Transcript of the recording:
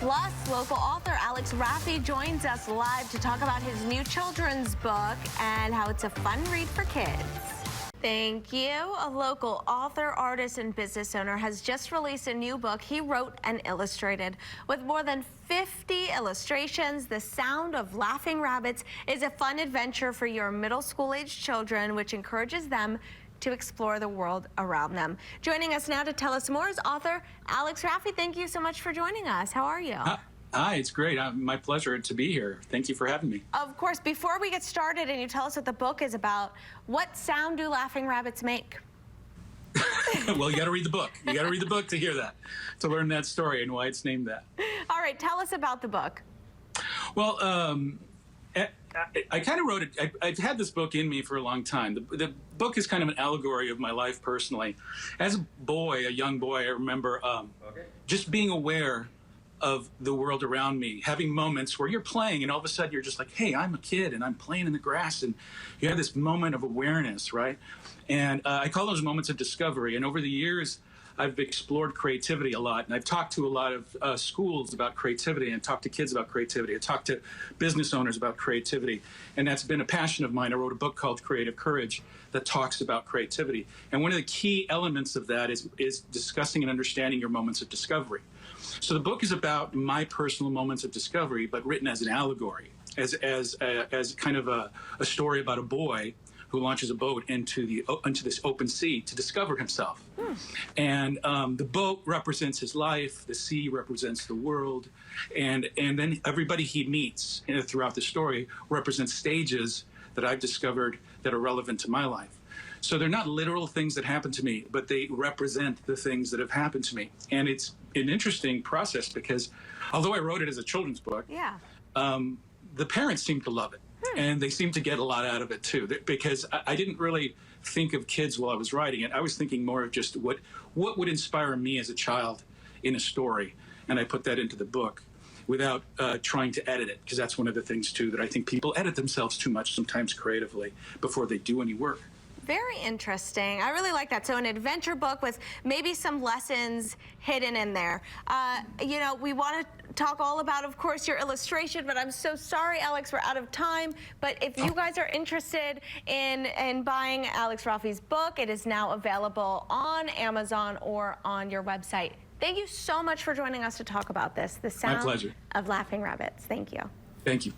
Plus, local author Alex Raffi joins us live to talk about his new children's book and how it's a fun read for kids. Thank you. A local author, artist, and business owner has just released a new book he wrote and illustrated. With more than 50 illustrations, The Sound of Laughing Rabbits is a fun adventure for your middle school-aged children, which encourages them to explore the world around them. Joining us now to tell us more is author Alex Raffi. Thank you so much for joining us. How are you? Hi, it's great. My pleasure to be here. Thank you for having me. Of course. Before we get started and you tell us what the book is about, what sound do laughing rabbits make? Well, you got to read the book. You got to read the book to hear that, to learn that story and why it's named that. All right, tell us about the book. Well, I kind of wrote it. I've had this book in me for a long time. The book is kind of an allegory of my life personally. As a boy, a young boy, I remember just being aware of the world around me, having moments where you're playing and all of a sudden you're just like, hey, I'm a kid and I'm playing in the grass, and you have this moment of awareness, right? And I call those moments of discovery. And over the years, I've explored creativity a lot, and I've talked to a lot of schools about creativity, and talked to kids about creativity. I talked to business owners about creativity, and that's been a passion of mine. I wrote a book called Creative Courage that talks about creativity. And one of the key elements of that is discussing and understanding your moments of discovery. So the book is about my personal moments of discovery, but written as an allegory, as kind of a story about a boy who launches a boat into this open sea to discover himself. And the boat represents his life, the sea represents the world, and then everybody he meets throughout the story represents stages that I've discovered that are relevant to my life. So they're not literal things that happen to me, but they represent the things that have happened to me. And it's an interesting process because although I wrote it as a children's book, the parents seem to love it. And they seem to get a lot out of it too, because I didn't really think of kids while I was writing it. I was thinking more of just what would inspire me as a child in a story. And I put that into the book without trying to edit it, because that's one of the things too that I think people edit themselves too much sometimes creatively before they do any work. Very interesting. I really like that. So an adventure book with maybe some lessons hidden in there. You know, we want to talk all about, of course, your illustration, but I'm so sorry, Alex, we're out of time. But if you guys are interested in buying Alex Raffi's book, it is now available on Amazon or on your website. Thank you so much for joining us to talk about this. The Sound My pleasure. of Laughing Rabbits. Thank you. Thank you.